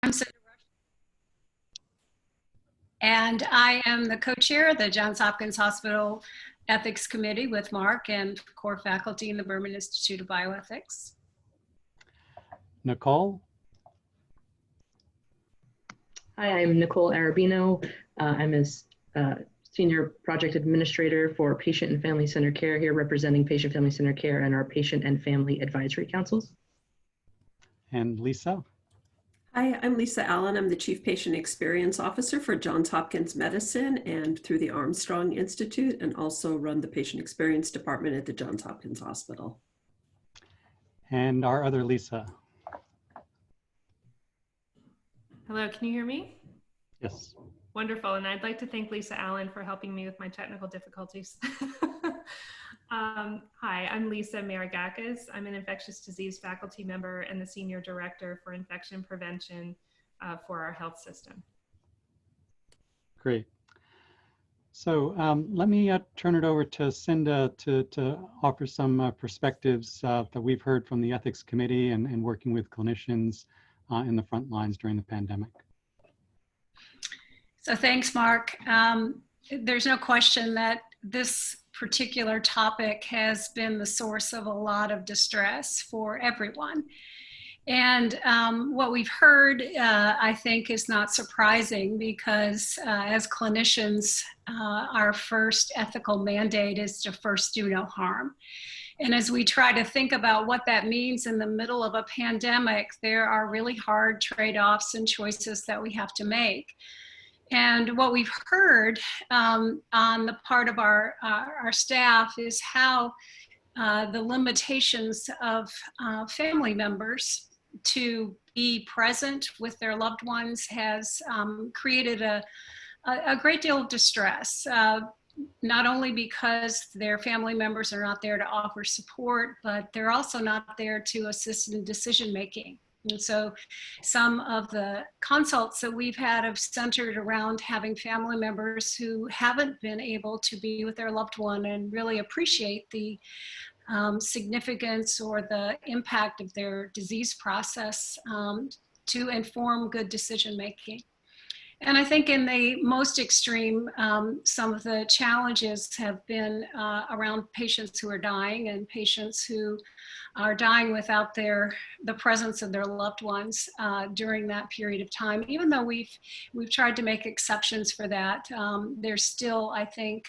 I'm Cindy, and I am the co-chair of the Johns Hopkins Hospital Ethics Committee with Mark and core faculty in the Berman Institute of Bioethics. Nicole? Hi, I'm Nicole Arabino. I'm a Senior Project Administrator for Patient and Family Center Care here, representing Patient Family Center Care and our Patient and Family Advisory Councils. And Lisa? Hi, I'm Lisa Allen. I'm the Chief Patient Experience Officer for Johns Hopkins Medicine and through the Armstrong Institute, and also run the Patient Experience Department at the Johns Hopkins Hospital. And our other Lisa? Hello, can you hear me? Yes. Wonderful, and I'd like to thank Lisa Allen for helping me with my technical difficulties. Hi, I'm Lisa Maragakis. I'm an infectious disease faculty member and the Senior Director for Infection Prevention for our health system. Great. So let me turn it over to Cinda to offer some perspectives that we've heard from the Ethics Committee and working with clinicians in the front lines during the pandemic. So thanks, Mark. There's no question that this particular topic has been the source of a lot of distress for everyone. And what we've heard, I think, is not surprising because as clinicians, our first ethical mandate is to first do no harm. And as we try to think about what that means in the middle of a pandemic, there are really hard trade-offs and choices that we have to make. And what we've heard on the part of our staff is how the limitations of family members to be present with their loved ones has created a great deal of distress, not only because their family members are not there to offer support, but they're also not there to assist in decision making. And so some of the consults that we've had have centered around having family members who haven't been able to be with their loved one and really appreciate the significance or the impact of their disease process to inform good decision making. And I think in the most extreme, some of the challenges have been around patients who are dying and patients who are dying without the presence of their loved ones during that period of time. Even though we've tried to make exceptions for that, there's still, I think,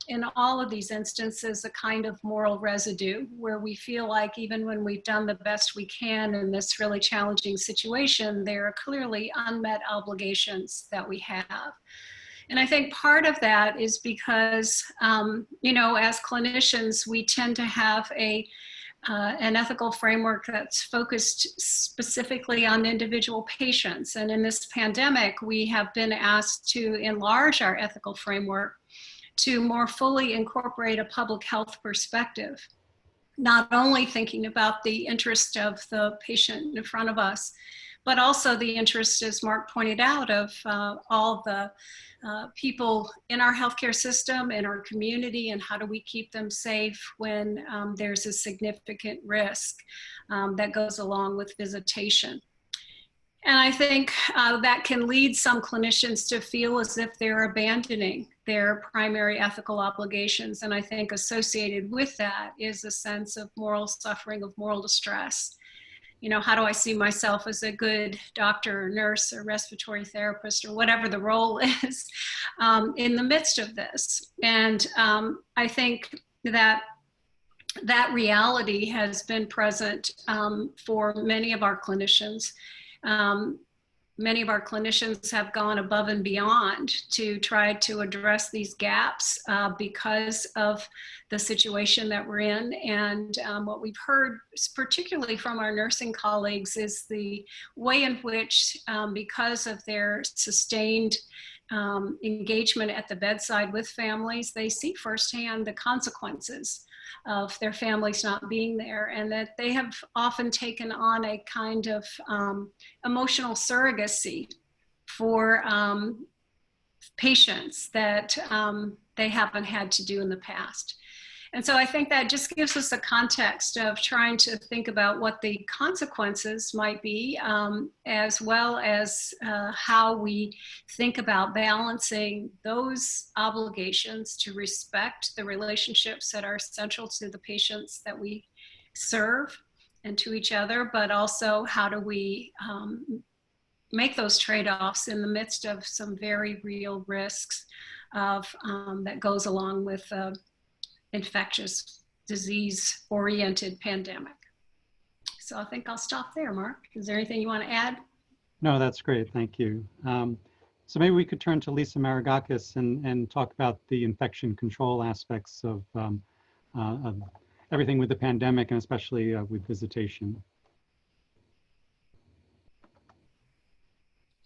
in all of these instances, a kind of moral residue where we feel like even when we've done the best we can in this really challenging situation, there are clearly unmet obligations that we have. And I think part of that is because, you know, as clinicians, we tend to have an ethical framework that's focused specifically on individual patients. And in this pandemic, we have been asked to enlarge our ethical framework to more fully incorporate a public health perspective, not only thinking about the interest of the patient in front of us, but also the interest, as Mark pointed out, of all the people in our healthcare system, in our community, and how do we keep them safe when there's a significant risk that goes along with visitation. And I think that can lead some clinicians to feel as if they're abandoning their primary ethical obligations. And I think associated with that is a sense of moral suffering, of moral distress. You know, how do I see myself as a good doctor or nurse or respiratory therapist or whatever the role is in the midst of this? And I think that reality has been present for many of our clinicians. Many of our clinicians have gone above and beyond to try to address these gaps because of the situation that we're in. And what we've heard, particularly from our nursing colleagues, is the way in which, because of their sustained engagement at the bedside with families, they see firsthand the consequences of their families not being there, and that they have often taken on a kind of emotional surrogacy for patients that they haven't had to do in the past. And so I think that just gives us a context of trying to think about what the consequences might be, as well as how we think about balancing those obligations to respect the relationships that are essential to the patients that we serve and to each other, but also how do we make those trade-offs in the midst of some very real risks of that goes along with infectious disease oriented pandemic. So I think I'll stop there. Mark, is there anything you want to add? No, that's great. Thank you. So maybe we could turn to Lisa Maragakis and talk about the infection control aspects of everything with the pandemic and especially with visitation.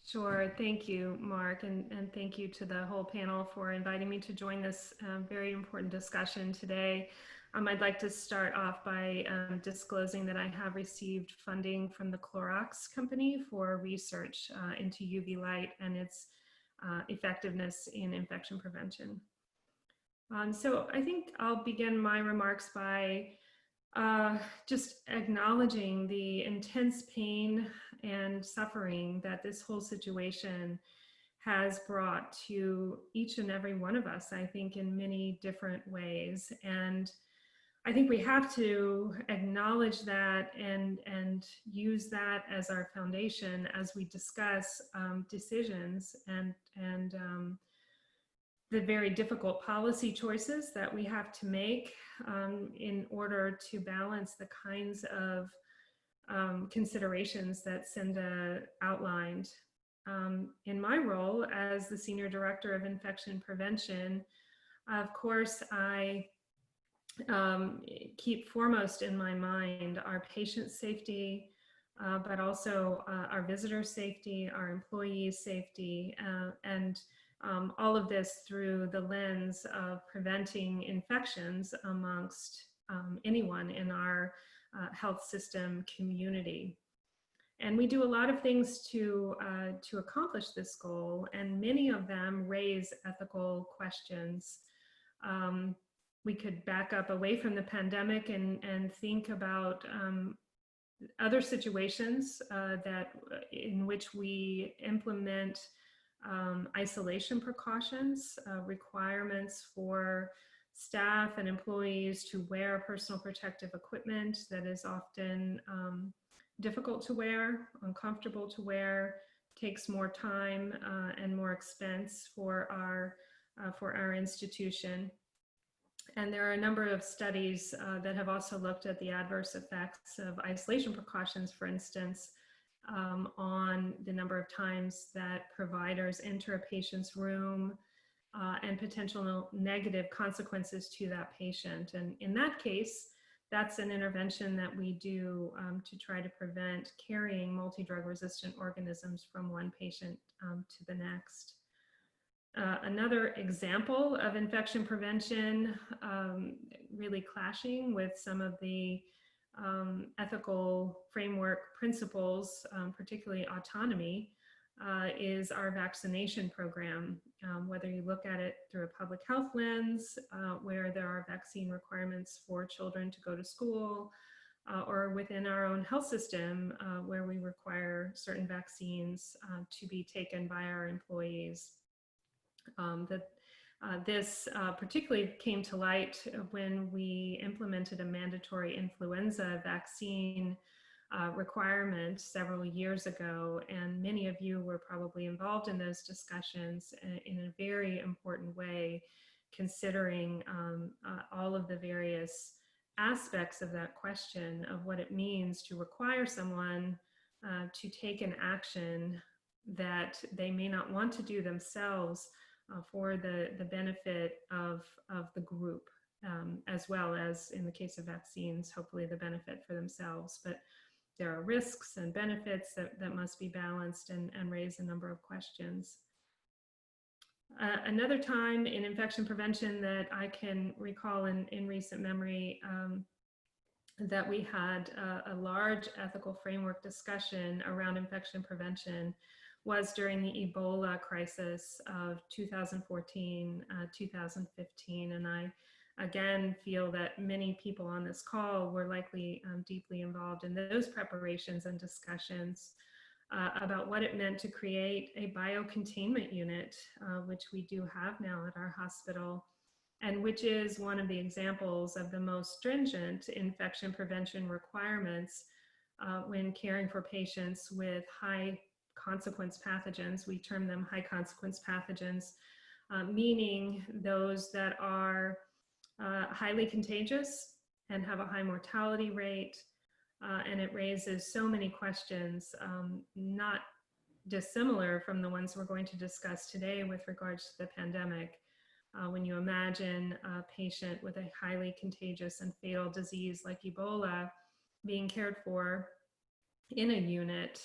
Sure. Thank you, Mark, and thank you to the whole panel for inviting me to join this very important discussion today. I'd like to start off by disclosing that I have received funding from the Clorox company for research into UV light and its effectiveness in infection prevention. So I think I'll begin my remarks by just acknowledging the intense pain and suffering that this whole situation has brought to each and every one of us, I think, in many different ways. And I think we have to acknowledge that and use that as our foundation as we discuss decisions and the very difficult policy choices that we have to make in order to balance the kinds of considerations that Cinda outlined. In my role as the Senior Director of Infection Prevention, of course, I keep foremost in my mind our patient safety, but also our visitor safety, our employees' safety, and all of this through the lens of preventing infections amongst anyone in our health system community. And we do a lot of things to accomplish this goal, and many of them raise ethical questions. We could back up away from the pandemic and think about other situations in which we implement isolation precautions, requirements for staff and employees to wear personal protective equipment that is often difficult to wear, uncomfortable to wear, takes more time and more expense for our institution. And there are a number of studies that have also looked at the adverse effects of isolation precautions, for instance, on the number of times that providers enter a patient's room and potential negative consequences to that patient. And in that case, that's an intervention that we do to try to prevent carrying multi-drug resistant organisms from one patient to the next. Another example of infection prevention really clashing with some of the ethical framework principles, particularly autonomy, is our vaccination program. Whether you look at it through a public health lens, where there are vaccine requirements for children to go to school, or within our own health system, where we require certain vaccines to be taken by our employees. This particularly came to light when we implemented a mandatory influenza vaccine requirement several years ago, and many of you were probably involved in those discussions in a very important way, considering all of the various aspects of that question of what it means to require someone to take an action that they may not want to do themselves for the benefit of the group, as well as in the case of vaccines, hopefully the benefit for themselves. But there are risks and benefits that must be balanced and raise a number of questions. Another time in infection prevention that I can recall in recent memory that we had a large ethical framework discussion around infection prevention was during the Ebola crisis of 2014, 2015. And I again, feel that many people on this call were likely deeply involved in those preparations and discussions about what it meant to create a biocontainment unit, which we do have now at our hospital, and which is one of the examples of the most stringent infection prevention requirements when caring for patients with high consequence pathogens. We term them high consequence pathogens, meaning those that are highly contagious and have a high mortality rate. And it raises so many questions, not dissimilar from the ones we're going to discuss today with regards to the pandemic. When you imagine a patient with a highly contagious and fatal disease like Ebola being cared for in a unit,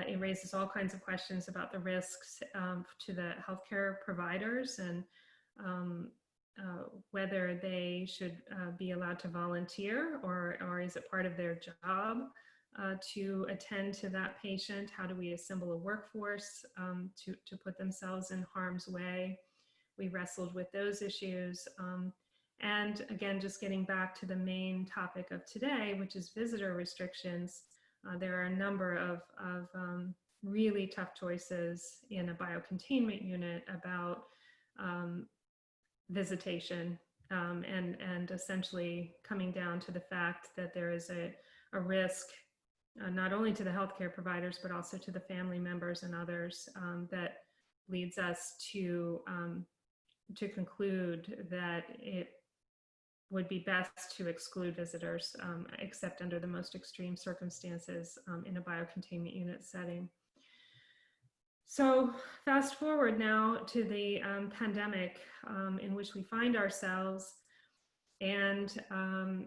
it raises all kinds of questions about the risks to the healthcare providers and whether they should be allowed to volunteer, or is it part of their job to attend to that patient? How do we assemble a workforce to put themselves in harm's way? We wrestled with those issues. And again, just getting back to the main topic of today, which is visitor restrictions, there are a number of really tough choices in a biocontainment unit about visitation, and essentially coming down to the fact that there is a risk not only to the healthcare providers, but also to the family members and others, that leads us to conclude that it would be best to exclude visitors, except under the most extreme circumstances in a biocontainment unit setting. So fast forward now to the pandemic in which we find ourselves, and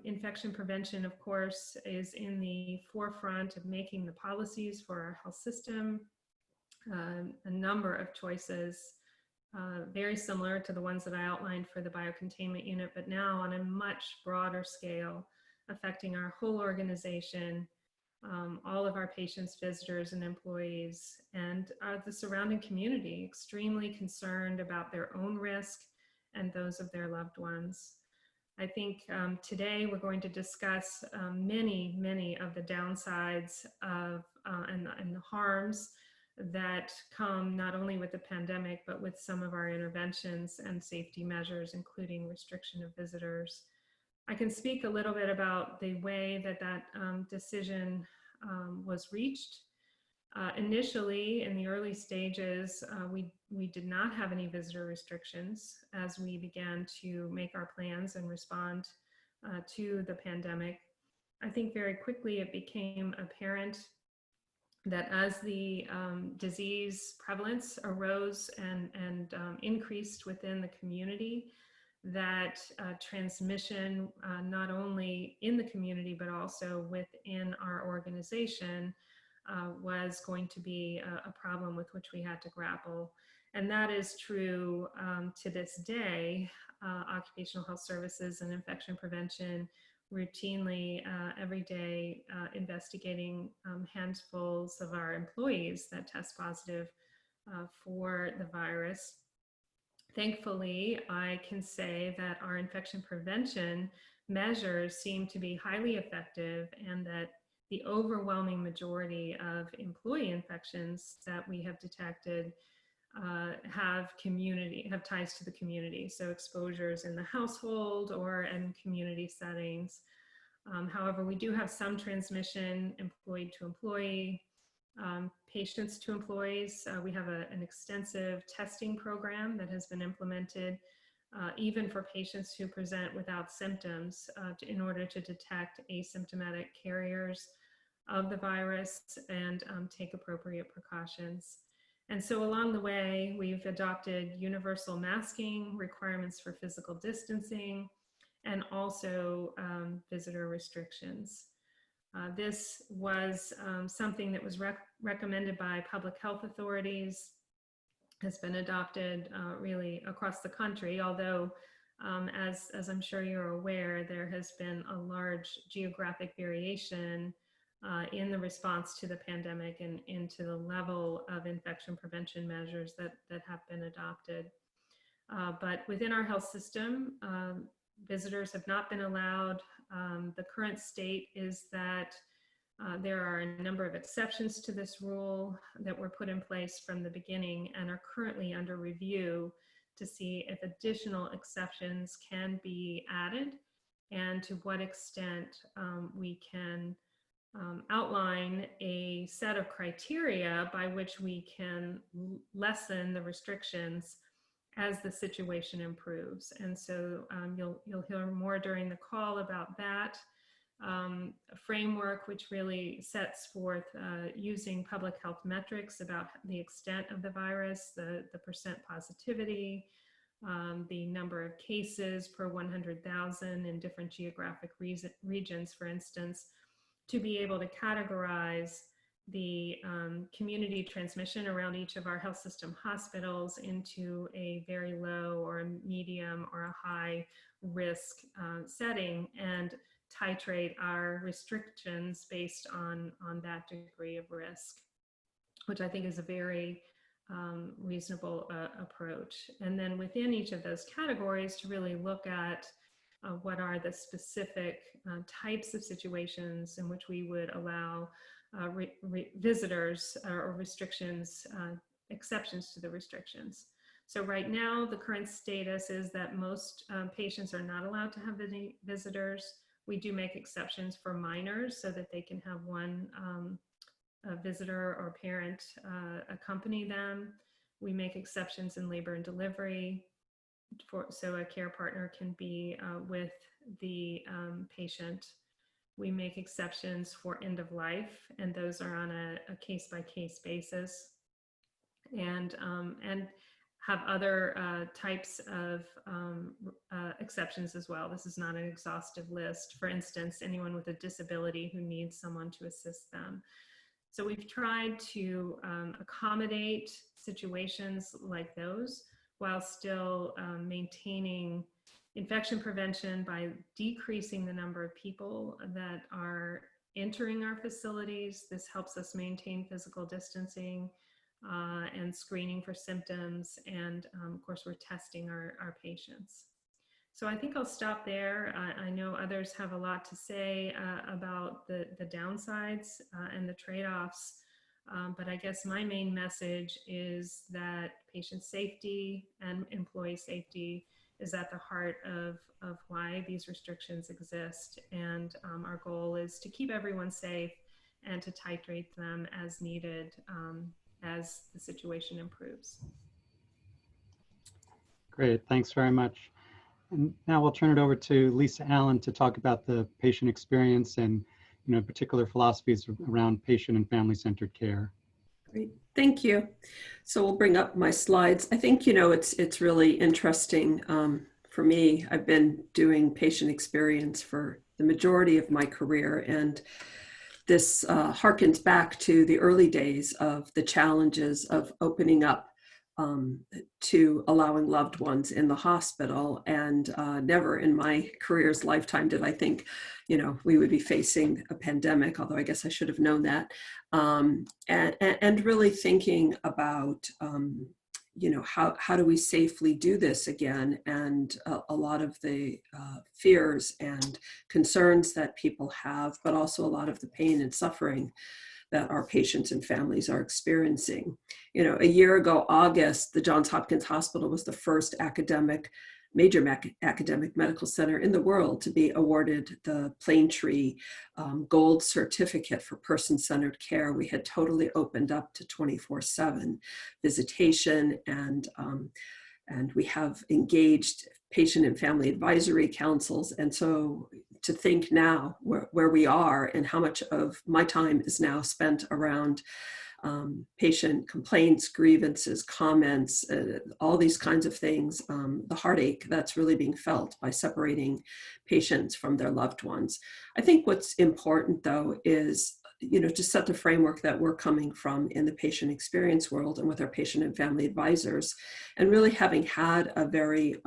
infection prevention, of course, is in the forefront of making the policies for our health system. A number of choices, very similar to the ones that I outlined for the biocontainment unit, but now on a much broader scale, affecting our whole organization, all of our patients, visitors, and employees, and the surrounding community, extremely concerned about their own risk and those of their loved ones. I think today we're going to discuss many of the downsides of and the harms that come not only with the pandemic, but with some of our interventions and safety measures, including restriction of visitors. I can speak a little bit about the way that decision was reached. Initially, in the early stages, we did not have any visitor restrictions as we began to make our plans and respond to the pandemic. I think very quickly it became apparent that as the disease prevalence arose and increased within the community, that transmission, not only in the community, but also within our organization, was going to be a problem with which we had to grapple. And that is true to this day. Occupational health services and infection prevention routinely every day investigating handfuls of our employees that test positive for the virus. Thankfully, I can say that our infection prevention measures seem to be highly effective, and that the overwhelming majority of employee infections that we have detected have ties to the community, so exposures in the household or in community settings. However, we do have some transmission employee to employee, patients to employees. We have an extensive testing program that has been implemented even for patients who present without symptoms in order to detect asymptomatic carriers of the virus and take appropriate precautions. And so along the way, we've adopted universal masking, requirements for physical distancing, and also visitor restrictions. This was something that was recommended by public health authorities, has been adopted really across the country, although as I'm sure you're aware, there has been a large geographic variation in the response to the pandemic and into the level of infection prevention measures that have been adopted. But within our health system, visitors have not been allowed. The current state is that there are a number of exceptions to this rule that were put in place from the beginning and are currently under review to see if additional exceptions can be added and to what extent we can outline a set of criteria by which we can lessen the restrictions as the situation improves. And so you'll hear more during the call about that. A framework which really sets forth using public health metrics about the extent of the virus, the percent positivity, the number of cases per 100,000 in different geographic regions, for instance, to be able to categorize the community transmission around each of our health system hospitals into a very low or a medium or a high risk setting and titrate our restrictions based on that degree of risk, which I think is a very reasonable approach. And then within each of those categories to really look at what are the specific types of situations in which we would allow visitors or restrictions, exceptions to the restrictions. So right now, the current status is that most patients are not allowed to have any visitors. We do make exceptions for minors so that they can have one visitor or parent accompany them. We make exceptions in labor and delivery so a care partner can be with the patient. We make exceptions for end of life, and those are on a case-by-case basis, and have other types of exceptions as well. This is not an exhaustive list. For instance, anyone with a disability who needs someone to assist them. So we've tried to accommodate situations like those while still maintaining infection prevention by decreasing the number of people that are entering our facilities. This helps us maintain physical distancing and screening for symptoms. And of course, we're testing our patients. So I think I'll stop there. I know others have a lot to say about the downsides and the trade-offs. But I guess my main message is that patient safety and employee safety is at the heart of why these restrictions exist. And our goal is to keep everyone safe and to titrate them as needed as the situation improves. Great, thanks very much. And now we'll turn it over to Lisa Allen to talk about the patient experience and particular philosophies around patient and family-centered care. Great, thank you. So we'll bring up my slides. I think, it's really interesting for me. I've been doing patient experience for the majority of my career, and this harkens back to the early days of the challenges of opening up to allowing loved ones in the hospital. And never in my career's lifetime did I think, we would be facing a pandemic, although I guess I should have known that. And really thinking about, how do we safely do this again? And a lot of the fears and concerns that people have, but also a lot of the pain and suffering that our patients and families are experiencing. A year ago, August, the Johns Hopkins Hospital was the first major academic medical center in the world to be awarded the Plaintree Gold Certificate for Person-Centered Care. We had totally opened up to 24/7 visitation, and we have engaged patient and family advisory councils. And so to think now where we are and how much of my time is now spent around patient complaints, grievances, comments, all these kinds of things, the heartache that's really being felt by separating patients from their loved ones. I think what's important, though, is to set the framework that we're coming from in the patient experience world and with our patient and family advisors, and really having had a very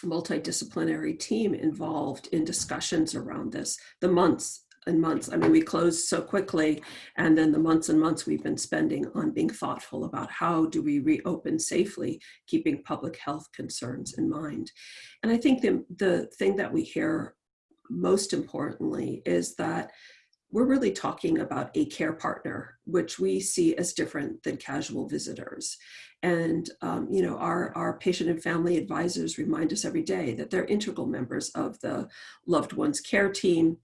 multidisciplinary team involved in discussions around this, the months and months. I mean, we closed so quickly, and then the months and months we've been spending on being thoughtful about how do we reopen safely, keeping public health concerns in mind. And I think the thing that we hear most importantly is that we're really talking about a care partner, which we see as different than casual visitors. And our patient and family advisors remind us every day that they're integral members of the loved one's care team,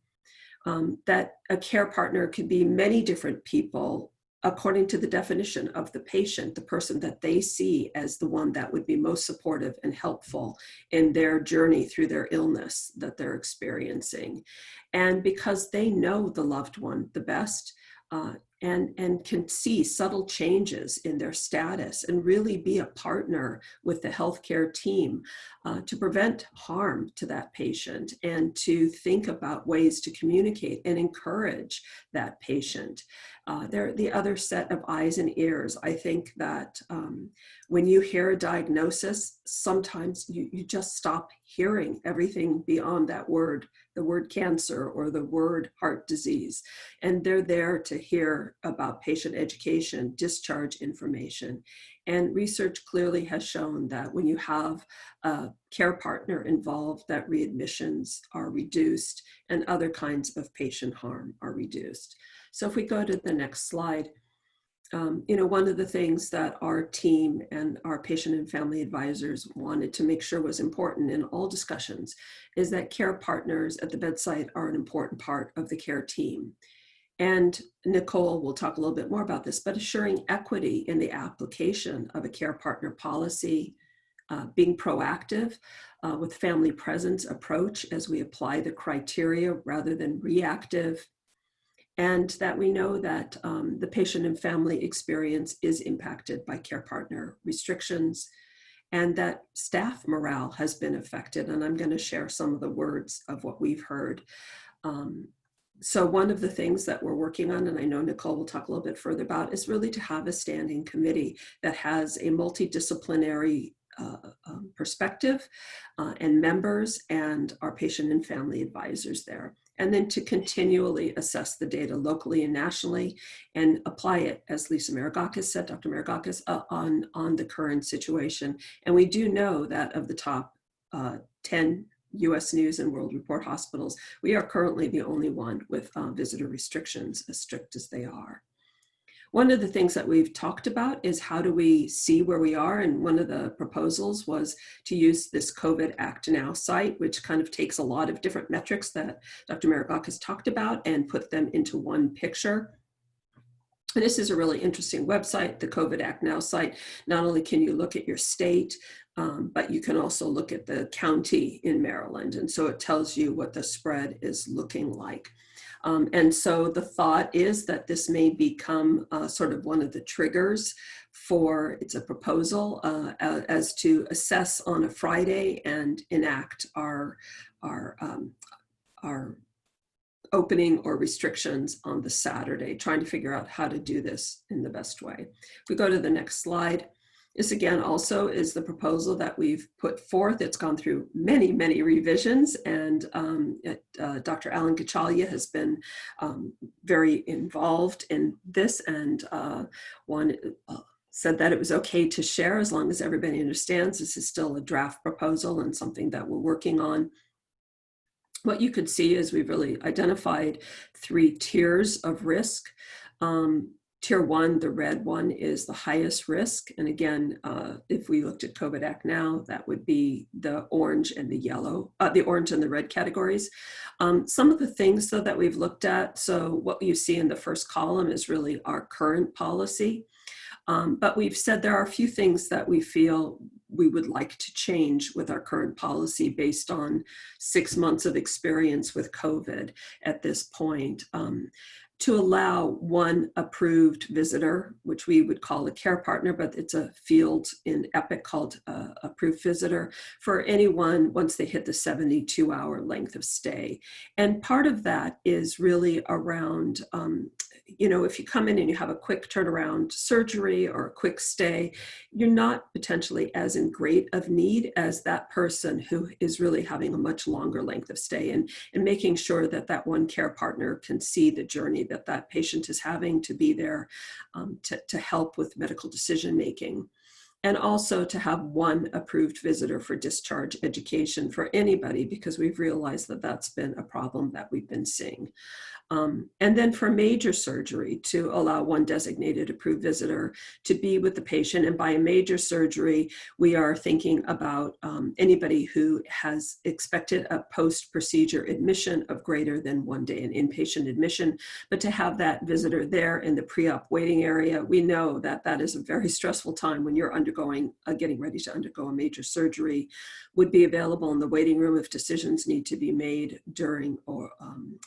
that a care partner can be many different people according to the definition of the patient, the person that they see as the one that would be most supportive and helpful in their journey through their illness that they're experiencing. And because they know the loved one the best, and can see subtle changes in their status and really be a partner with the healthcare team to prevent harm to that patient and to think about ways to communicate and encourage that patient. They're the other set of eyes and ears. I think that when you hear a diagnosis, sometimes you just stop hearing everything beyond that word, the word cancer or the word heart disease. And they're there to hear about patient education, discharge information. And research clearly has shown that when you have a care partner involved, that readmissions are reduced and other kinds of patient harm are reduced. So if we go to the next slide, one of the things that our team and our patient and family advisors wanted to make sure was important in all discussions is that care partners at the bedside are an important part of the care team. And Nicole will talk a little bit more about this, but assuring equity in the application of a care partner policy, being proactive with family presence approach as we apply the criteria rather than reactive, and that we know that the patient and family experience is impacted by care partner restrictions, and that staff morale has been affected. And I'm going to share some of the words of what we've heard. So one of the things that we're working on, and I know Nicole will talk a little bit further about, is really to have a standing committee that has a multidisciplinary perspective and members and our patient and family advisors there. And then to continually assess the data locally and nationally and apply it, as Lisa Maragakis said, Dr. Maragakis, on the current situation. And we do know that of the top 10 US News and World Report hospitals, we are currently the only one with visitor restrictions as strict as they are. One of the things that we've talked about is how do we see where we are, and one of the proposals was to use this COVID Act Now site, which kind of takes a lot of different metrics that Dr. Maragakis talked about and put them into one picture. And this is a really interesting website, the COVID Act Now site. Not only can you look at your state, but you can also look at the county in Maryland. And so it tells you what the spread is looking like. And so the thought is that this may become sort of one of the triggers for, it's a proposal as to assess on a Friday and enact our opening or restrictions on the Saturday, trying to figure out how to do this in the best way. If we go to the next slide. This again also is the proposal that we've put forth. It's gone through many, many revisions, and Dr. Alan Gachalia has been very involved in this, and said that it was okay to share as long as everybody understands this is still a draft proposal and something that we're working on. What you could see is we've really identified 3 tiers of risk. Tier 1, the red one, is the highest risk. And again, if we looked at COVID Act Now, that would be the orange and the yellow, the orange and the red categories. Some of the things though that we've looked at, so what you see in the first column is really our current policy. But we've said there are a few things that we feel we would like to change with our current policy based on 6 months of experience with COVID at this point. To allow one approved visitor, which we would call a care partner, but it's a field in EPIC called approved visitor, for anyone once they hit the 72-hour length of stay. And part of that is really around if you come in and you have a quick turnaround surgery or a quick stay, you're not potentially as in great of need as that person who is really having a much longer length of stay, and making sure that that one care partner can see the journey that that patient is having, to be there to help with medical decision making. And also to have one approved visitor for discharge education for anybody, because we've realized that that's been a problem that we've been seeing. And then for major surgery, to allow one designated approved visitor to be with the patient. And by a major surgery, we are thinking about anybody who has expected a post-procedure admission of greater than 1 day, an inpatient admission, but to have that visitor there in the pre-op waiting area. We know that that is a very stressful time when you're getting ready to undergo a major surgery, would be available in the waiting room if decisions need to be made during or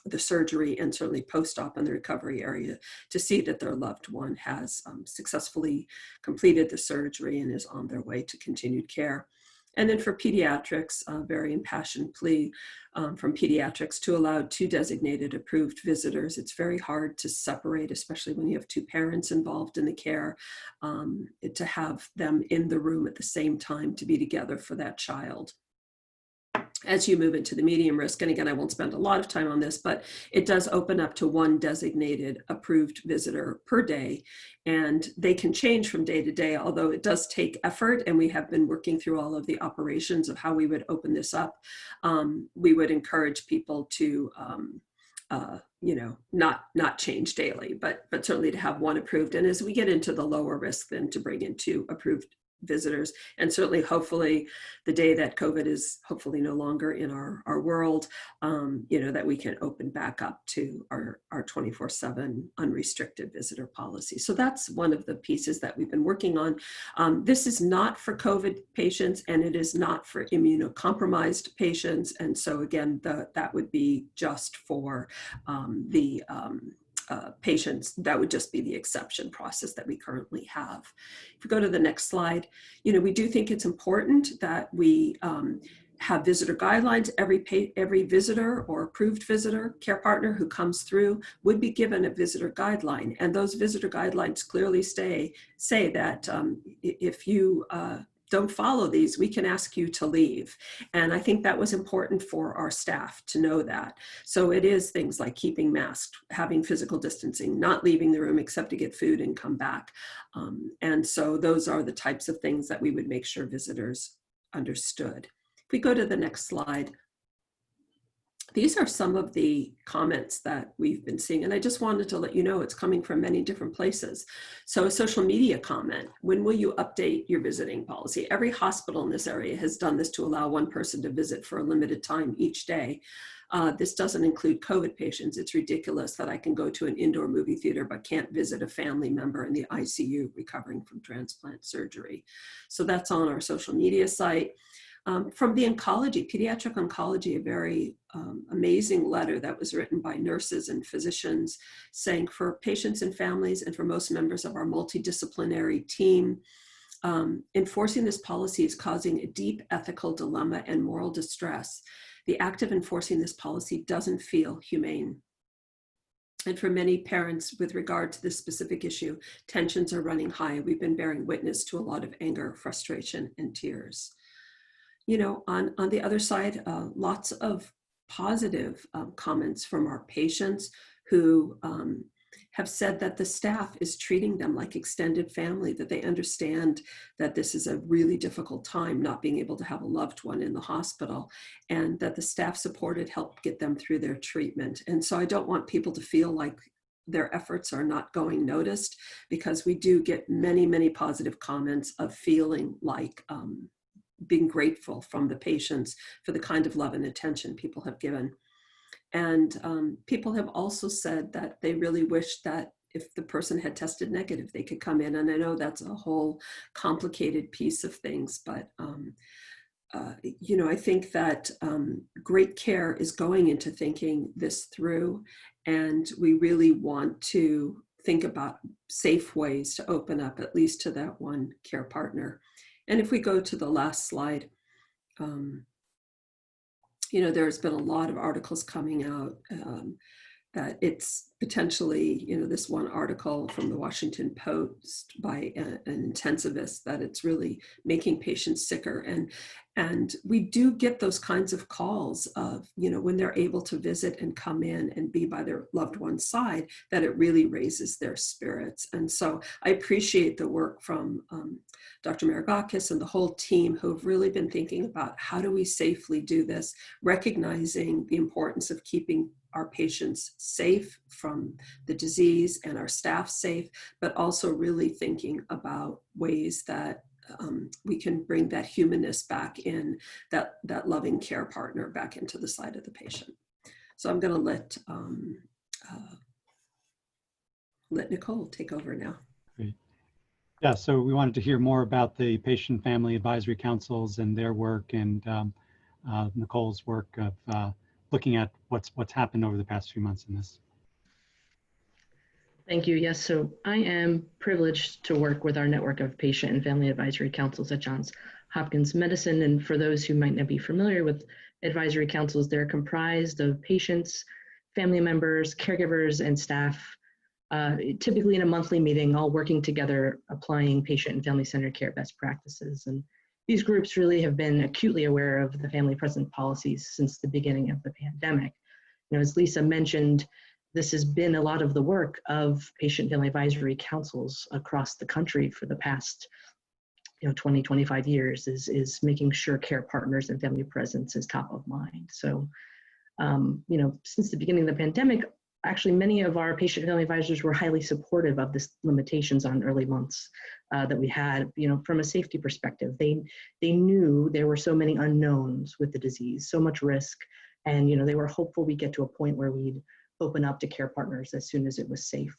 the surgery, and certainly post-op in the recovery area, to see that their loved one has successfully completed the surgery and is on their way to continued care. And then for pediatrics, a very impassioned plea from pediatrics to allow 2 designated approved visitors. It's very hard to separate, especially when you have 2 parents involved in the care, to have them in the room at the same time to be together for that child. As you move into the medium risk, and again, I won't spend a lot of time on this, but it does open up to 1 designated approved visitor per day, and they can change from day to day, although it does take effort, and we have been working through all of the operations of how we would open this up. We would encourage people to not change daily, but certainly to have 1 approved. And as we get into the lower risk, then to bring in 2 approved visitors, and certainly hopefully the day that COVID is hopefully no longer in our world, that we can open back up to our 24/7 unrestricted visitor policy. So that's one of the pieces that we've been working on. This is not for COVID patients, and it is not for immunocompromised patients. And so again, that would be just for the patients. That would just be the exception process that we currently have. If we go to the next slide, we do think it's important that we have visitor guidelines. Every visitor or approved visitor care partner who comes through would be given a visitor guideline, and those visitor guidelines clearly say that if you don't follow these, we can ask you to leave. And I think that was important for our staff to know that. So it is things like keeping masked, having physical distancing, not leaving the room except to get food and come back. And so those are the types of things that we would make sure visitors understood. If we go to the next slide, these are some of the comments that we've been seeing, and I just wanted to let you know it's coming from many different places. So a social media comment: when will you update your visiting policy? Every hospital in this area has done this to allow 1 person to visit for a limited time each day. This doesn't include COVID patients. It's ridiculous that I can go to an indoor movie theater but can't visit a family member in the ICU recovering from transplant surgery. So that's on our social media site. From the oncology, pediatric oncology, a very amazing letter that was written by nurses and physicians saying, for patients and families and for most members of our multidisciplinary team, enforcing this policy is causing a deep ethical dilemma and moral distress. The act of enforcing this policy doesn't feel humane. And for many parents, with regard to this specific issue, tensions are running high. We've been bearing witness to a lot of anger, frustration, and tears. On the other side, lots of positive comments from our patients who have said that the staff is treating them like extended family, that they understand that this is a really difficult time, not being able to have a loved one in the hospital, and that the staff supported helped get them through their treatment. And so I don't want people to feel like their efforts are not going noticed, because we do get many, many positive comments of feeling like being grateful from the patients for the kind of love and attention people have given. And people have also said that they really wish that if the person had tested negative, they could come in. And I know that's a whole complicated piece of things, but I think that great care is going into thinking this through, and we really want to think about safe ways to open up at least to that 1 care partner. And if we go to the last slide, there's been a lot of articles coming out that it's potentially, this one article from the Washington Post by an intensivist, that it's really making patients sicker. And we do get those kinds of calls of, when they're able to visit and come in and be by their loved one's side, that it really raises their spirits. And so I appreciate the work from Dr. Maragakis and the whole team, who have really been thinking about how do we safely do this, recognizing the importance of keeping our patients safe from the disease and our staff safe, but also really thinking about ways that we can bring that humanness back in, that loving care partner back into the side of the patient. So I'm going to let Nicole take over now. Great. Yeah, so we wanted to hear more about the patient family advisory councils and their work, and Nicole's work of looking at what's happened over the past few months in this. Thank you. Yes, so I am privileged to work with our network of patient and family advisory councils at Johns Hopkins Medicine. And for those who might not be familiar with advisory councils, they're comprised of patients, family members, caregivers, and staff, typically in a monthly meeting, all working together, applying patient and family-centered care best practices. And these groups really have been acutely aware of the family present policies since the beginning of the pandemic. As Lisa mentioned, this has been a lot of the work of patient family advisory councils across the country for the past 20, 25 years, is making sure care partners and family presence is top of mind. So, since the beginning of the pandemic, actually many of our patient family advisors were highly supportive of the limitations on early months that we had, from a safety perspective. They knew there were so many unknowns with the disease, so much risk, and they were hopeful we'd get to a point where we'd open up to care partners as soon as it was safe.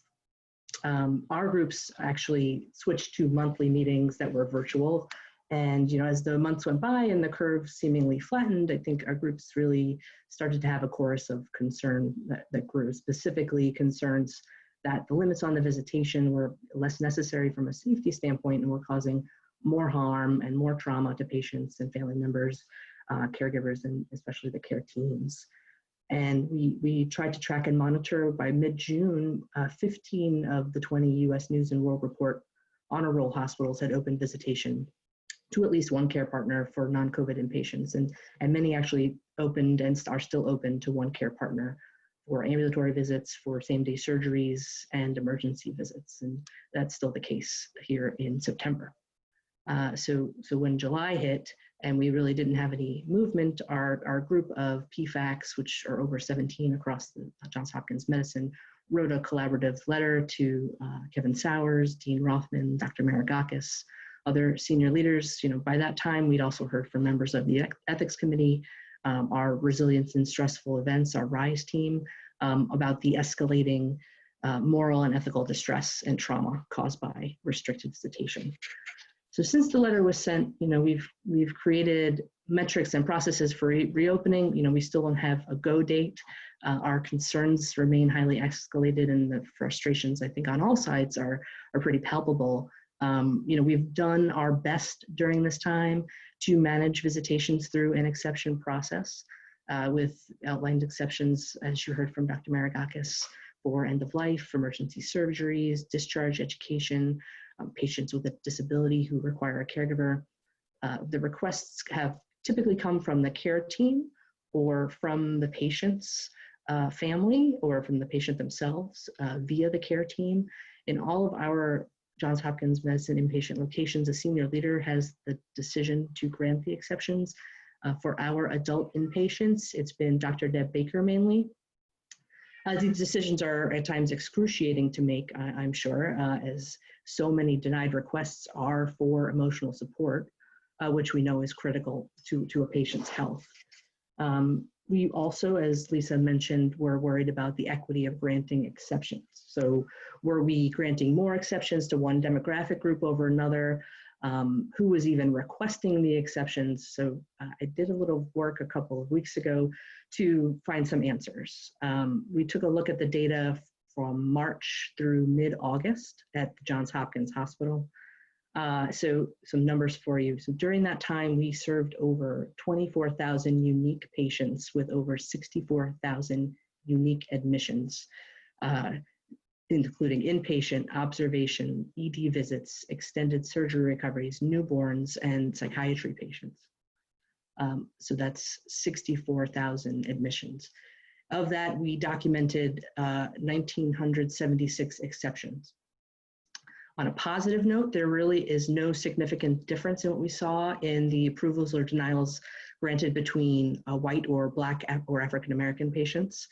Our groups actually switched to monthly meetings that were virtual. And as the months went by and the curve seemingly flattened, I think our groups really started to have a chorus of concern that grew, specifically concerns that the limits on the visitation were less necessary from a safety standpoint and were causing more harm and more trauma to patients and family members, caregivers, and especially the care teams. And we tried to track and monitor. By mid-June, 15 of the 20 US News and World Report honor roll hospitals had opened visitation to at least one care partner for non-COVID inpatients. And many actually opened and are still open to one care partner for ambulatory visits, for same-day surgeries, and emergency visits. And that's still the case here in September. So when July hit and we really didn't have any movement, our group of PFACs, which are over 17 across the Johns Hopkins Medicine, wrote a collaborative letter to Kevin Sowers, Dean Rothman, Dr. Maragakis, other senior leaders. By that time, we'd also heard from members of the ethics committee, our resilience in stressful events, our RISE team, about the escalating moral and ethical distress and trauma caused by restricted visitation. So since the letter was sent, we've created metrics and processes for reopening. We still don't have a go date. Our concerns remain highly escalated, and the frustrations, I think, on all sides are pretty palpable. We've done our best during this time to manage visitations through an exception process, with outlined exceptions, as you heard from Dr. Maragakis, for end of life, emergency surgeries, discharge, education, patients with a disability who require a caregiver. The requests have typically come from the care team or from the patient's family or from the patient themselves via the care team. In all of our Johns Hopkins Medicine inpatient locations, a senior leader has the decision to grant the exceptions. For our adult inpatients, it's been Dr. Deb Baker mainly. These decisions are at times excruciating to make, I'm sure, as so many denied requests are for emotional support, which we know is critical to a patient's health. We also, as Lisa mentioned, were worried about the equity of granting exceptions. So were we granting more exceptions to one demographic group over another? Who was even requesting the exceptions? So I did a little work a couple of weeks ago to find some answers. We took a look at the data from March through mid-August at the Johns Hopkins Hospital. So some numbers for you. So during that time, we served over 24,000 unique patients with over 64,000 unique admissions, including inpatient, observation, ED visits, extended surgery recoveries, newborns, and psychiatry patients. So that's 64,000 admissions. Of that, we documented 1,976 exceptions. On a positive note, there really is no significant difference in what we saw in the approvals or denials granted between white or Black or African-American patients.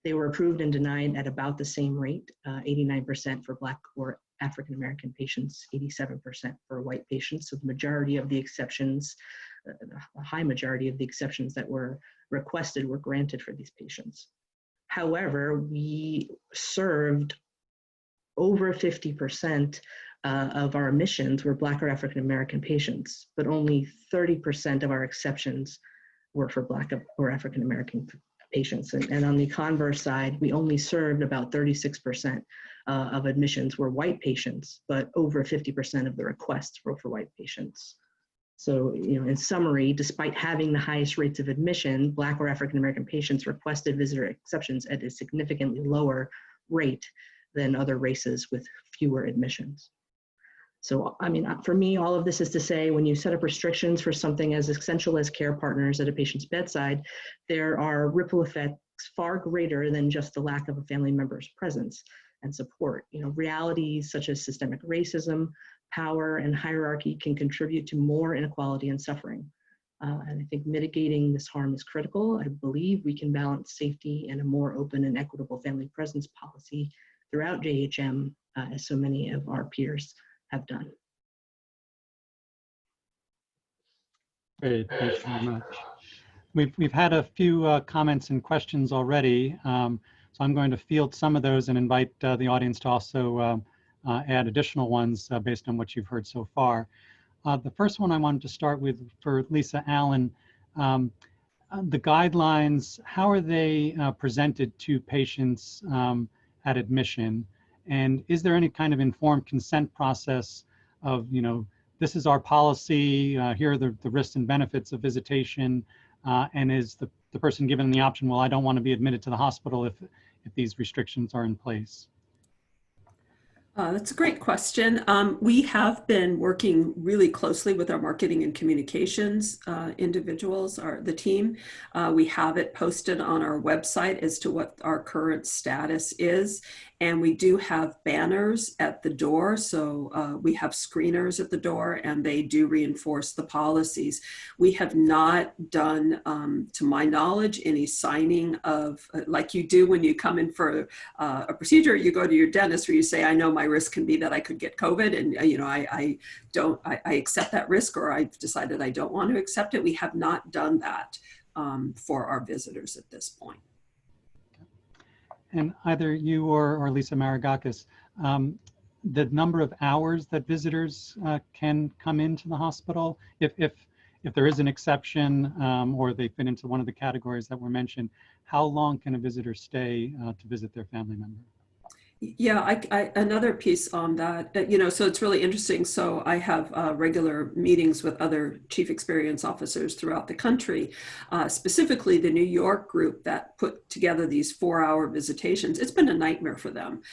They were approved and denied at about the same rate, 89% for Black or African-American patients, 87% for white patients. So the majority of the exceptions, a high majority of the exceptions that were requested were granted for these patients. However, we served over 50% of our admissions were Black or African-American patients, but only 30% of our exceptions were for Black or African-American patients. And on the converse side, we only served about 36% of admissions were white patients, but over 50% of the requests were for white patients. So, in summary, despite having the highest rates of admission, Black or African-American patients requested visitor exceptions at a significantly lower rate than other races with fewer admissions. So, for me, all of this is to say, when you set up restrictions for something as essential as care partners at a patient's bedside, there are ripple effects far greater than just the lack of a family member's presence and support. Realities such as systemic racism, power, and hierarchy can contribute to more inequality and suffering. And I think mitigating this harm is critical. I believe we can balance safety and a more open and equitable family presence policy throughout JHM, as so many of our peers have done. Great, thanks very much. We've had a few comments and questions already, so I'm going to field some of those and invite the audience to also add additional ones based on what you've heard so far. The first one I wanted to start with for Lisa Allen. The guidelines, how are they presented to patients at admission? And is there any kind of informed consent process of, this is our policy, here are the risks and benefits of visitation, and is the person given the option, well, I don't want to be admitted to the hospital if these restrictions are in place? That's a great question. We have been working really closely with our marketing and communications individuals, the team. We have it posted on our website as to what our current status is. And we do have banners at the door. So we have screeners at the door, and they do reinforce the policies. We have not done, to my knowledge, any signing of, like you do when you come in for a procedure, you go to your dentist where you say, I know my risk can be that I could get COVID, and I accept that risk, or I've decided I don't want to accept it. We have not done that for our visitors at this point. And either you or Lisa Maragakis, the number of hours that visitors can come into the hospital, if there is an exception or they fit into one of the categories that were mentioned, how long can a visitor stay to visit their family member? Yeah, another piece on that, so it's really interesting. So I have regular meetings with other chief experience officers throughout the country, specifically the New York group that put together these 4-hour visitations. It's been a nightmare for them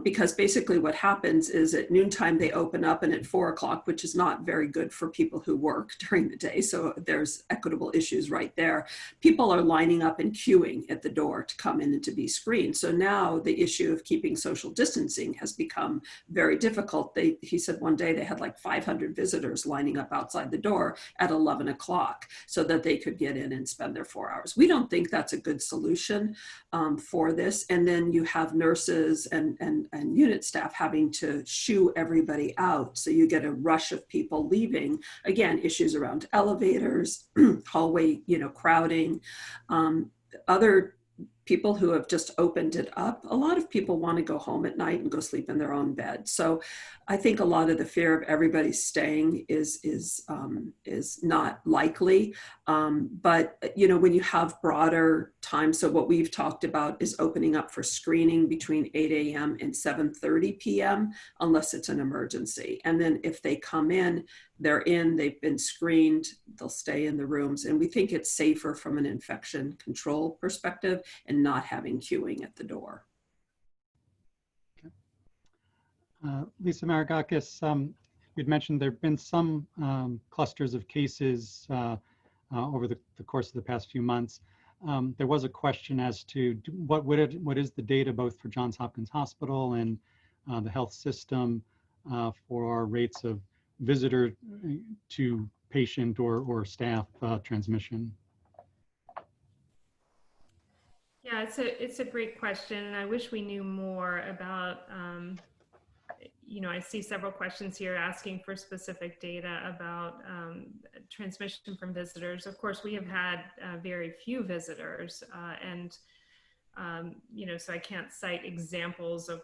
because basically what happens is at noontime they open up, and at 4 o'clock, which is not very good for people who work during the day. So there's equitable issues right there. People are lining up and queuing at the door to come in and to be screened. So now the issue of keeping social distancing has become very difficult. He said one day they had like 500 visitors lining up outside the door at 11 o'clock so that they could get in and spend their 4 hours. We don't think that's a good solution for this. And then you have nurses and unit staff having to shoo everybody out. So you get a rush of people leaving. Again, issues around elevators, hallway, crowding, other people who have just opened it up. A lot of people want to go home at night and go sleep in their own bed. So I think a lot of the fear of everybody staying is not likely. But when you have broader time, so what we've talked about is opening up for screening between 8 a.m. and 7:30 p.m. unless it's an emergency. And then if they come in, they've been screened, they'll stay in the rooms. And we think it's safer from an infection control perspective and not having queuing at the door. Lisa Maragakis, you'd mentioned there have been some clusters of cases over the course of the past few months. There was a question as to what is the data both for Johns Hopkins Hospital and the health system for rates of visitor to patient or staff transmission? Yeah, it's a great question, and I wish we knew more about. I see several questions here asking for specific data about transmission from visitors. Of course, we have had very few visitors, and so I can't cite examples of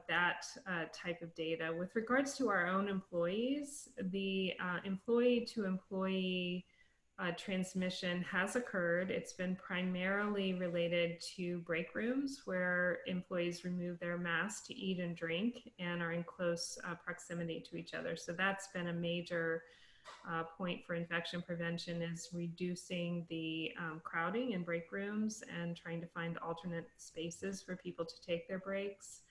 that type of data. With regards to our own employees, the employee-to-employee transmission has occurred. It's been primarily related to break rooms where employees remove their masks to eat and drink and are in close proximity to each other. So that's been a major point for infection prevention, is reducing the crowding in break rooms and trying to find alternate spaces for people to take their breaks.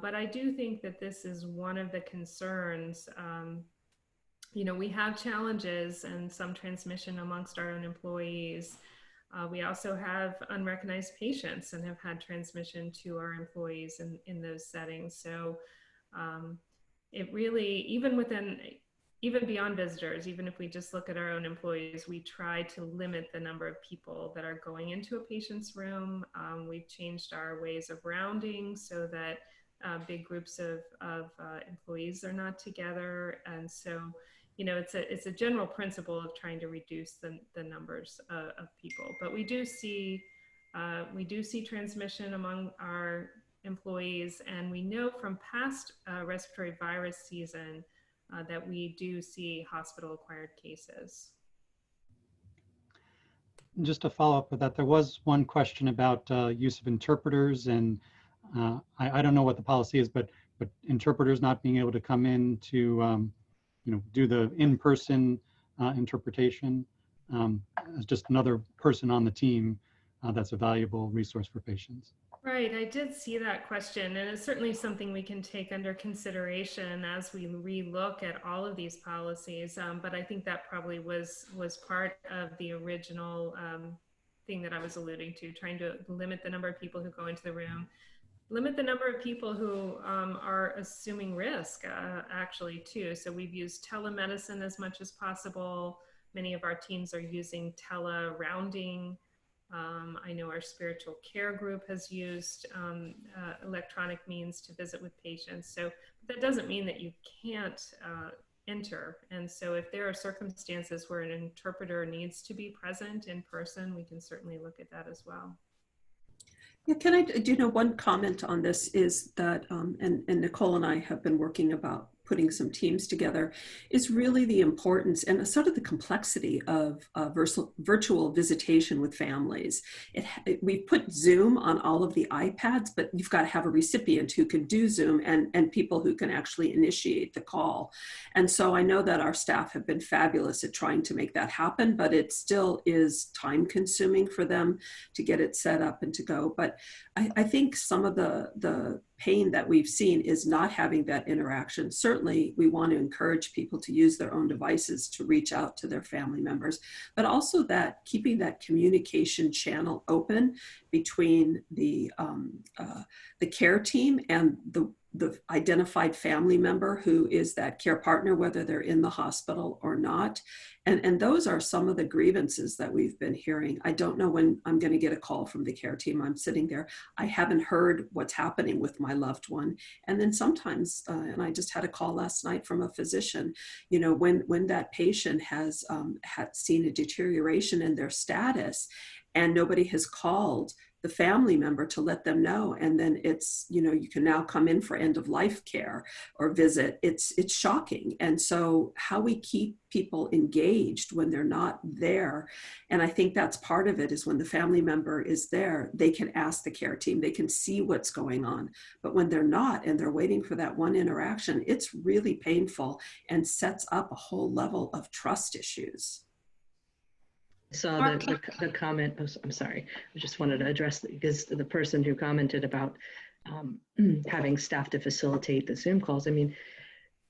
But I do think that this is one of the concerns. We have challenges and some transmission amongst our own employees. We also have unrecognized patients and have had transmission to our employees in those settings. So it really, even beyond visitors, even if we just look at our own employees, we try to limit the number of people that are going into a patient's room. We've changed our ways of rounding so that big groups of employees are not together. And so, it's a general principle of trying to reduce the numbers of people. But we do see transmission among our employees, and we know from past respiratory virus season that we do see hospital-acquired cases. Just to follow up with that, there was one question about use of interpreters, and I don't know what the policy is, but interpreters not being able to come in to do the in-person interpretation as just another person on the team that's a valuable resource for patients. Right, I did see that question, and it's certainly something we can take under consideration as we relook at all of these policies. But I think that probably was part of the original thing that I was alluding to, trying to limit the number of people who go into the room, limit the number of people who are assuming risk, actually, too. So we've used telemedicine as much as possible. Many of our teams are using tele-rounding. I know our spiritual care group has used electronic means to visit with patients. So that doesn't mean that you can't enter. And so if there are circumstances where an interpreter needs to be present in person, we can certainly look at that as well. Yeah, can I do one comment on this is that, and Nicole and I have been working about putting some teams together, is really the importance and sort of the complexity of virtual visitation with families. We've put Zoom on all of the iPads, but you've got to have a recipient who can do Zoom and people who can actually initiate the call. And so I know that our staff have been fabulous at trying to make that happen, but it still is time consuming for them to get it set up and to go. But I think some of the pain that we've seen is not having that interaction. Certainly, we want to encourage people to use their own devices to reach out to their family members, but also that keeping that communication channel open between the care team and the identified family member who is that care partner, whether they're in the hospital or not. And those are some of the grievances that we've been hearing. I don't know when I'm going to get a call from the care team. I'm sitting there. I haven't heard what's happening with my loved one. And then sometimes, and I just had a call last night from a physician, when that patient has had seen a deterioration in their status and nobody has called the family member to let them know. And then it's, you can now come in for end of life care or visit. It's shocking. And so how we keep people engaged when they're not there. And I think that's part of it, is when the family member is there, they can ask the care team, they can see what's going on. But when they're not, and they're waiting for that one interaction, it's really painful and sets up a whole level of trust issues. saw Mark, the comment. Oh, I'm sorry. I just wanted to address because the person who commented about having staff to facilitate the Zoom calls. I mean,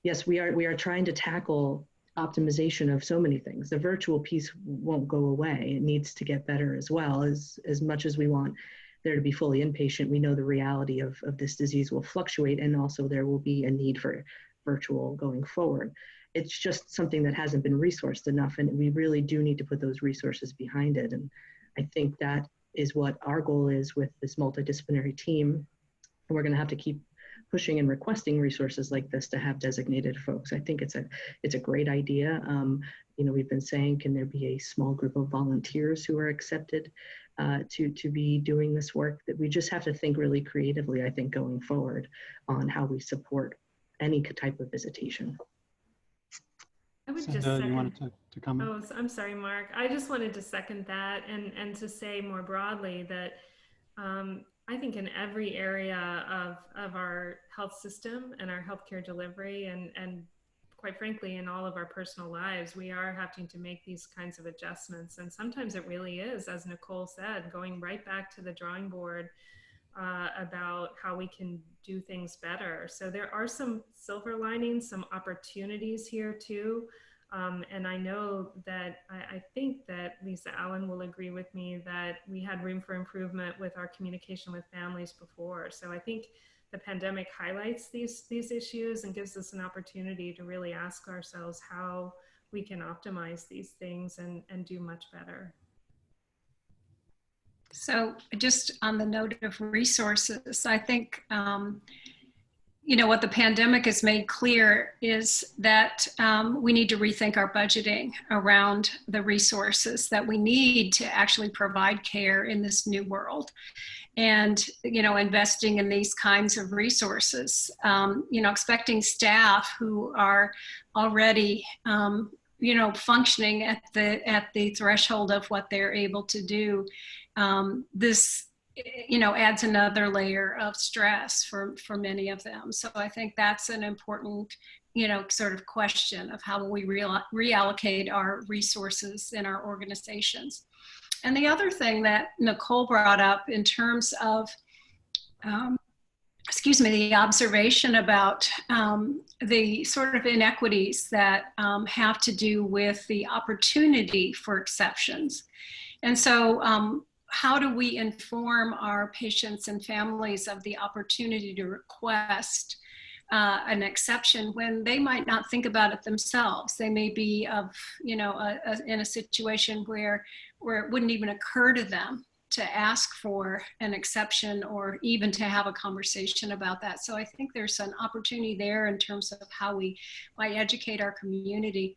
yes, we are trying to tackle optimization of so many things. The virtual piece won't go away. It needs to get better as well. As much as we want there to be fully inpatient, we know the reality of this disease will fluctuate, and also there will be a need for virtual going forward. It's just something that hasn't been resourced enough, and we really do need to put those resources behind it. And I think that is what our goal is with this multidisciplinary team. And we're going to have to keep pushing and requesting resources like this to have designated folks. I think it's a great idea. You know, we've been saying, can there be a small group of volunteers who are accepted to be doing this work? That we just have to think really creatively, I think, going forward on how we support any type of visitation. I would Cinda, just second. you wanted to comment? Oh, I'm sorry, Mark. I just wanted to second that and to say more broadly that I think in every area of our health system and our healthcare delivery and quite frankly, in all of our personal lives, we are having to make these kinds of adjustments. And sometimes it really is, as Nicole said, going right back to the drawing board about how we can do things better. So there are some silver linings, some opportunities here too. And I know that I think that Lisa Allen will agree with me that we had room for improvement with our communication with families before. So I think the pandemic highlights these issues and gives us an opportunity to really ask ourselves how we can optimize these things and do much better. so just on the note of resources, I think, you know, what the pandemic has made clear is that we need to rethink our budgeting around the resources that we need to actually provide care in this new world. And, you know, investing in these kinds of resources, you know, expecting staff who are already, you know, functioning at the threshold of what they're able to do. This, you know, adds another layer of stress for many of them. So I think that's an important, you know, sort of question of how will we reallocate our resources in our organizations. And the other thing that Nicole brought up in terms of, the observation about the sort of inequities that have to do with the opportunity for exceptions. And so how do we inform our patients and families of the opportunity to request an exception when they might not think about it themselves? They may be in a situation where it wouldn't even occur to them to ask for an exception or even to have a conversation about that. So I think there's an opportunity there in terms of how we might educate our community,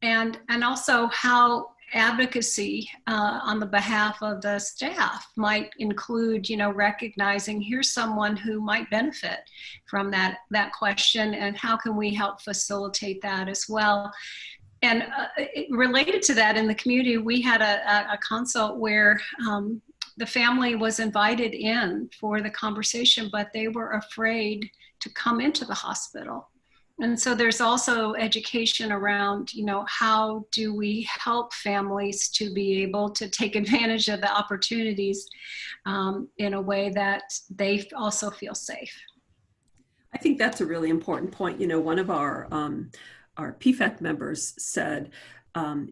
and also how advocacy on the behalf of the staff might include, you know, recognizing here's someone who might benefit from that question, and how can we help facilitate that as well. And related to that, in the community, we had a consult where the family was invited in for the conversation, but they were afraid to come into the hospital. And so there's also education around, you know, how do we help families to be able to take advantage of the opportunities in a way that they also feel safe. I think that's a really important point. You know, one of our PFAC members said,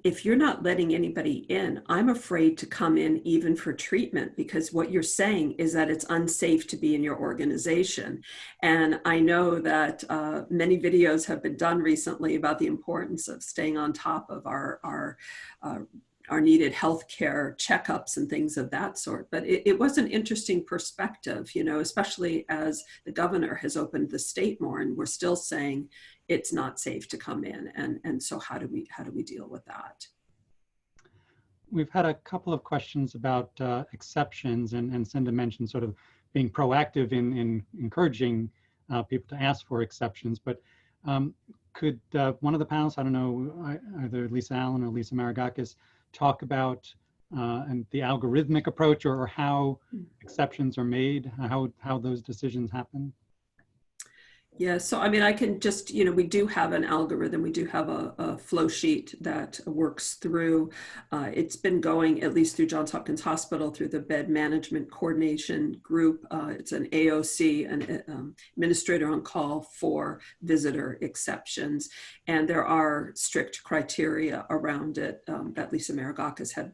if you're not letting anybody in, I'm afraid to come in even for treatment, because what you're saying is that it's unsafe to be in your organization. And I know that many videos have been done recently about the importance of staying on top of our needed healthcare checkups and things of that sort. But it was an interesting perspective, you know, especially as the governor has opened the state more, and we're still saying it's not safe to come in. And so how do we deal with that? We've had a couple of questions about exceptions, and Cinda mentioned sort of being proactive in encouraging people to ask for exceptions. But could one of the panelists, I don't know, either Lisa Allen or Lisa Maragakis, talk about and the algorithmic approach, or how exceptions are made, how those decisions happen? Yeah, so I mean, I can just, you know, we do have an algorithm, we do have a flow sheet that works through. It's been going at least through Johns Hopkins Hospital through the Bed Management Coordination Group. It's an AOC, an administrator on call for visitor exceptions. And there are strict criteria around it that Lisa Maragakis had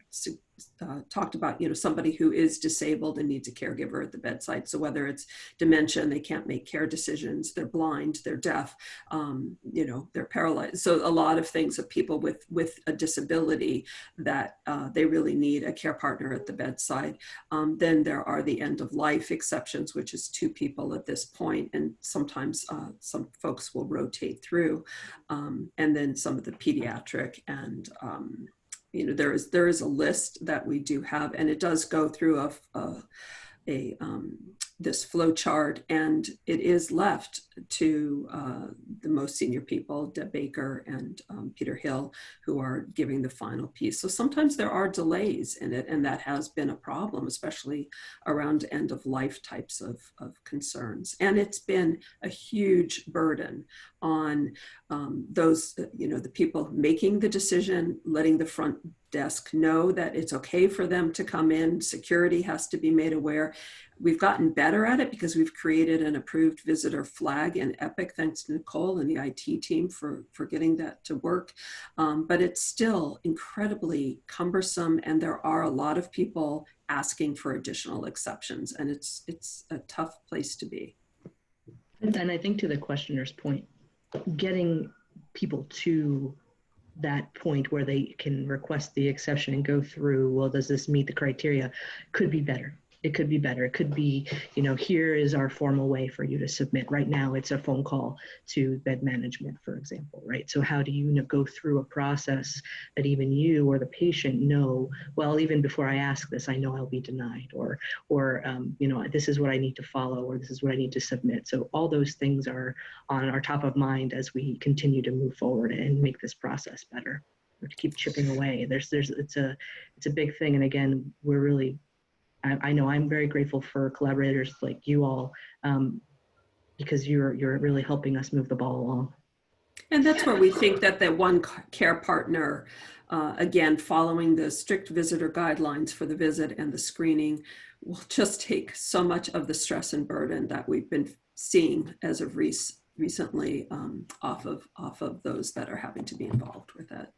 talked about, you know, somebody who is disabled and needs a caregiver at the bedside. So whether it's dementia and they can't make care decisions, they're blind, they're deaf, you know, they're paralyzed. So a lot of things of people with a disability that they really need a care partner at the bedside. Then there are the end of life exceptions, which is 2 people at this point, and sometimes some folks will rotate through. And then some of the pediatric and you know, there is a list that we do have, and it does go through this flow chart, and it is left to the most senior people, Deb Baker and Peter Hill, who are giving the final piece. So sometimes there are delays in it, and that has been a problem, especially around end of life types of concerns. And it's been a huge burden on those, you know, the people making the decision, letting the front desk know that it's okay for them to come in. Security has to be made aware. We've gotten better at it because we've created an approved visitor flag in Epic, thanks to Nicole and the IT team for getting that to work. But it's still incredibly cumbersome, and there are a lot of people asking for additional exceptions, and it's a tough place to be. And I think to the questioner's point, getting people to that point where they can request the exception and go through, well, does this meet the criteria, could be better. It could be better. It could be, you know, here is our formal way for you to submit. Right now, it's a phone call to bed management, for example, right? So how do you go through a process that even you or the patient know, well, even before I ask this, I know I'll be denied, or you know, this is what I need to follow, or this is what I need to submit. So all those things are on our top of mind as we continue to move forward and make this process better, or to keep chipping away. It's a big thing. And again, we're really, I know I'm very grateful for collaborators like you all, because you're really helping us move the ball along. And that's where we think that the one care partner, again, following the strict visitor guidelines for the visit and the screening, will just take so much of the stress and burden that we've been seeing as of recently off of those that are having to be involved with that.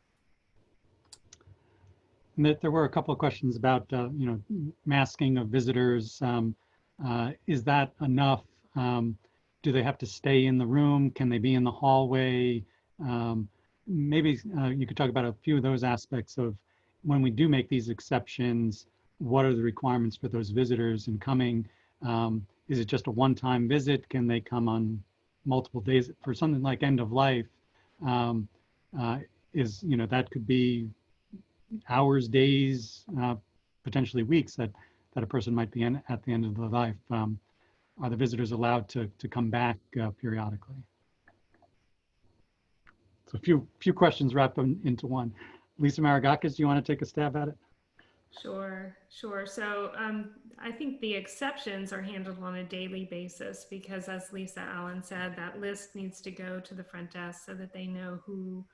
There were a couple of questions about, you know, masking of visitors. Is that enough? Do they have to stay in the room? Can they be in the hallway? Maybe you could talk about a few of those aspects of when we do make these exceptions, what are the requirements for those visitors in coming? Is it just a one-time visit? Can they come on multiple days? For something like end of life, you know, that could be hours, days, potentially weeks that a person might be in at the end of their life. Are the visitors allowed to come back periodically? So a few questions wrapped into one. Lisa Maragakis, do you want to take a stab at it? Sure. So I think the exceptions are handled on a daily basis because, as Lisa Allen said, that list needs to go to the front desk so that they know who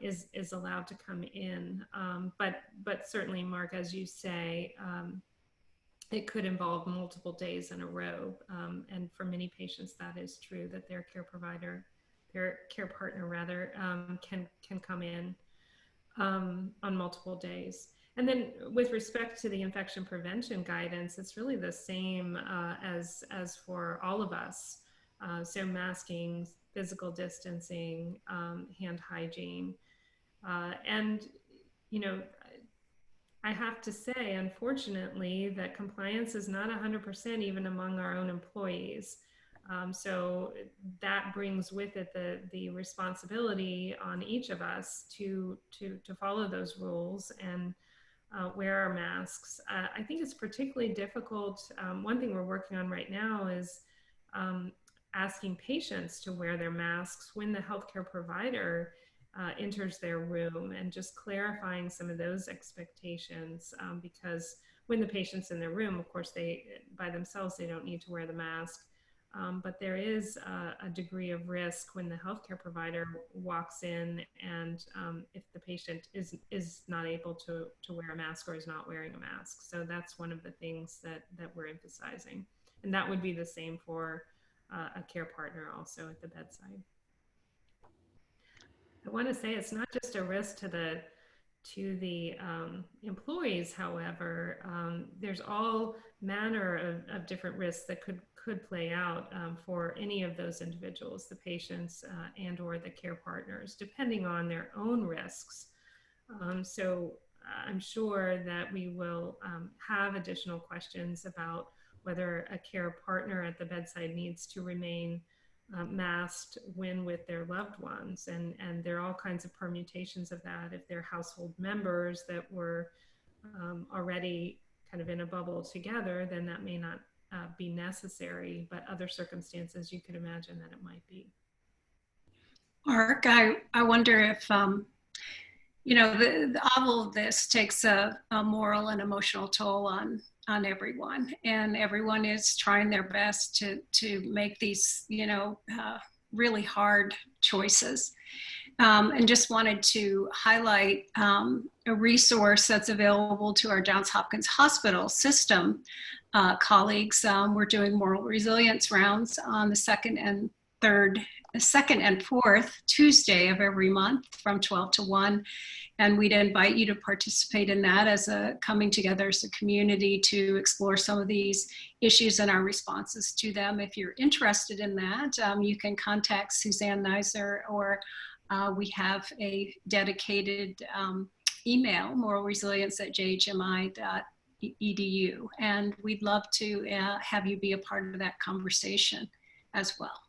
is allowed to come in. But certainly, Mark, as you say, it could involve multiple days in a row. And for many patients, that is true, that their care partner rather, can come in on multiple days. And then with respect to the infection prevention guidance, it's really the same as for all of us. So masking, physical distancing, hand hygiene. And, you know, I have to say, unfortunately, that compliance is not 100% even among our own employees. So that brings with it the responsibility on each of us to follow those rules and wear our masks. I think it's particularly difficult. One thing we're working on right now is asking patients to wear their masks when the healthcare provider enters their room, and just clarifying some of those expectations, because when the patient's in their room, of course, they by themselves, they don't need to wear the mask. But there is a degree of risk when the healthcare provider walks in and if the patient is not able to wear a mask or is not wearing a mask. So that's one of the things that we're emphasizing. And that would be the same for a care partner also at the bedside. I want to say it's not just a risk to the employees. However, there's all manner of different risks that could play out for any of those individuals, the patients and or the care partners, depending on their own risks. So I'm sure that we will have additional questions about whether a care partner at the bedside needs to remain masked when with their loved ones. And there are all kinds of permutations of that. If they're household members that were already kind of in a bubble together, then that may not be necessary, but other circumstances you could imagine that it might be. Mark, I wonder if, you know, all of this takes a moral and emotional toll on everyone, and everyone is trying their best to make these, you know, really hard choices. And just wanted to highlight a resource that's available to our Johns Hopkins Hospital system colleagues. We're doing moral resilience rounds on the second and fourth Tuesday of every month from 12 to 1. And we'd invite you to participate in that as a coming together as a community to explore some of these issues and our responses to them. If you're interested in that, you can contact Suzanne Neiser, or we have a dedicated email, moralresilience@jhmi.edu. And we'd love to have you be a part of that conversation as well.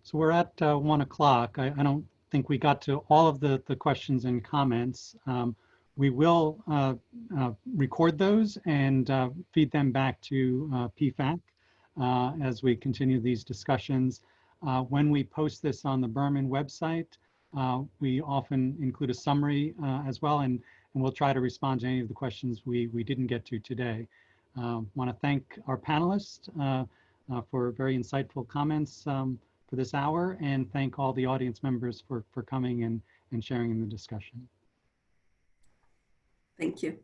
So we're at 1 o'clock. I don't think we got to all of the questions and comments. We will record those and feed them back to PFAC as we continue these discussions. When we post this on the Berman website, we often include a summary as well, and we'll try to respond to any of the questions we didn't get to today. Want to thank our panelists for very insightful comments for this hour, and thank all the audience members for coming and sharing in the discussion. Thank you.